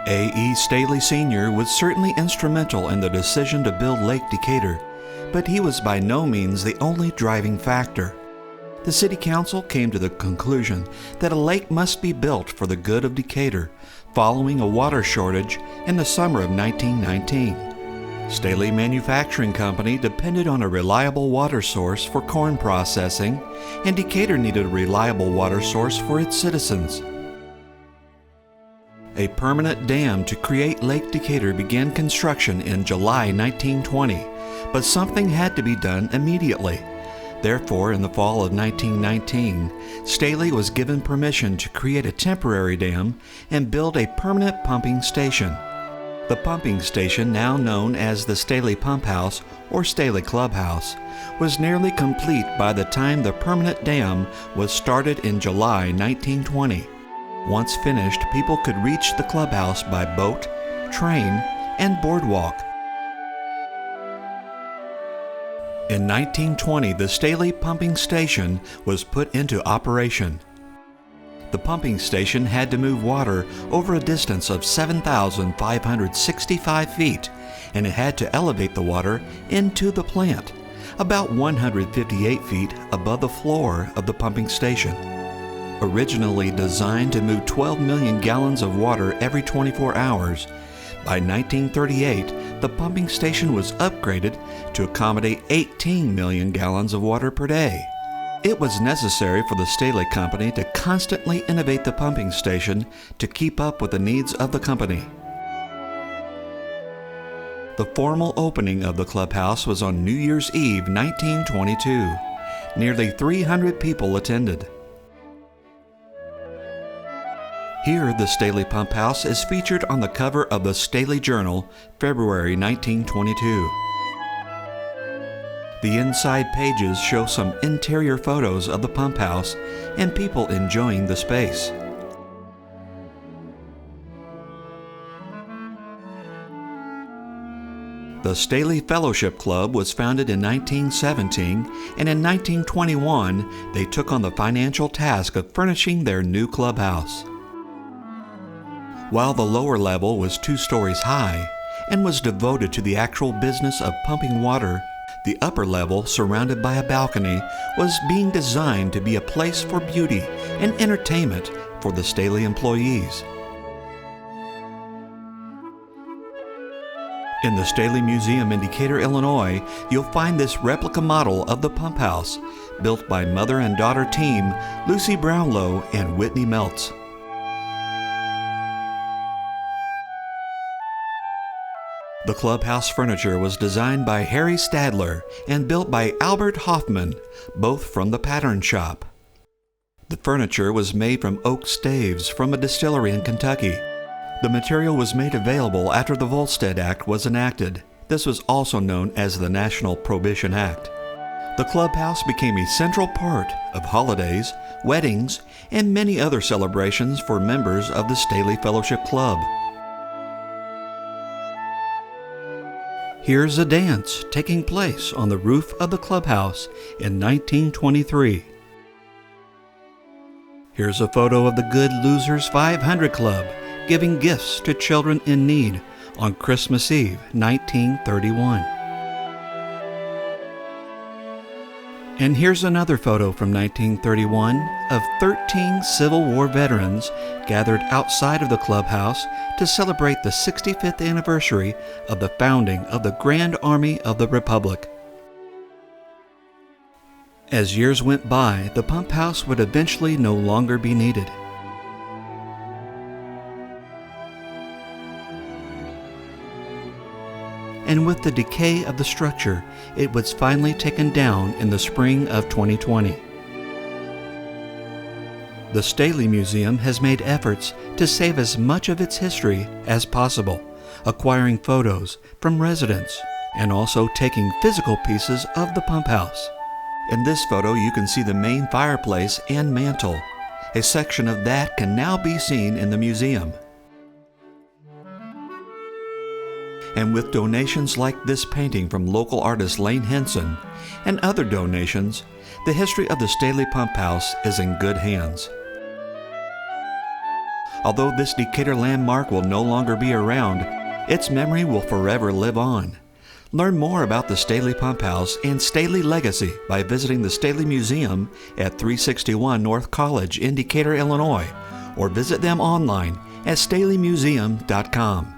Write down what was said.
A.E. Staley Sr. was certainly instrumental in the decision to build Lake Decatur, but he was by no means the only driving factor. The City Council came to the conclusion that a lake must be built for the good of Decatur, following a water shortage in the summer of 1919. Staley Manufacturing Company depended on a reliable water source for corn processing, and Decatur needed a reliable water source for its citizens. A permanent dam to create Lake Decatur began construction in July 1920, but something had to be done immediately. Therefore, in the fall of 1919, Staley was given permission to create a temporary dam and build a permanent pumping station. The pumping station, now known as the Staley Pumphouse or Staley Clubhouse, was nearly complete by the time the permanent dam was started in July 1920. Once finished, people could reach the clubhouse by boat, train, and boardwalk. In 1920, the Staley Pumping Station was put into operation. The pumping station had to move water over a distance of 7,565 feet, and it had to elevate the water into the plant, about 158 feet above the floor of the pumping station. Originally designed to move 12 million gallons of water every 24 hours, by 1938, the pumping station was upgraded to accommodate 18 million gallons of water per day. It was necessary for the Staley Company to constantly innovate the pumping station to keep up with the needs of the company. The formal opening of the clubhouse was on New Year's Eve, 1922. Nearly 300 people attended. Here, the Staley Pumphouse is featured on the cover of the Staley Journal, February 1922. The inside pages show some interior photos of the pumphouse and people enjoying the space. The Staley Fellowship Club was founded in 1917, and in 1921 they took on the financial task of furnishing their new clubhouse. While the lower level was 2 stories high and was devoted to the actual business of pumping water, the upper level, surrounded by a balcony, was being designed to be a place for beauty and entertainment for the Staley employees. In the Staley Museum in Decatur, Illinois, you'll find this replica model of the pumphouse, built by mother and daughter team Lucy Brownlow and Whitney Meltz. The clubhouse furniture was designed by Harry Stadler and built by Albert Hoffman, both from the Pattern Shop. The furniture was made from oak staves from a distillery in Kentucky. The material was made available after the Volstead Act was enacted. This was also known as the National Prohibition Act. The clubhouse became a central part of holidays, weddings, and many other celebrations for members of the Staley Fellowship Club. Here's a dance taking place on the roof of the clubhouse in 1923. Here's a photo of the Good Losers 500 Club giving gifts to children in need on Christmas Eve, 1931. And here's another photo from 1931 of 13 Civil War veterans gathered outside of the clubhouse to celebrate the 65th anniversary of the founding of the Grand Army of the Republic. As years went by, the pumphouse would eventually no longer be needed. And with the decay of the structure, it was finally taken down in the spring of 2020. The Staley Museum has made efforts to save as much of its history as possible, acquiring photos from residents and also taking physical pieces of the pumphouse. In this photo, you can see the main fireplace and mantel. A section of that can now be seen in the museum. And with donations like this painting from local artist Lane Henson and other donations, the history of the Staley Pumphouse is in good hands. Although this Decatur landmark will no longer be around, its memory will forever live on. Learn more about the Staley Pumphouse and Staley legacy by visiting the Staley Museum at 361 North College in Decatur, Illinois, or visit them online at staleymuseum.com.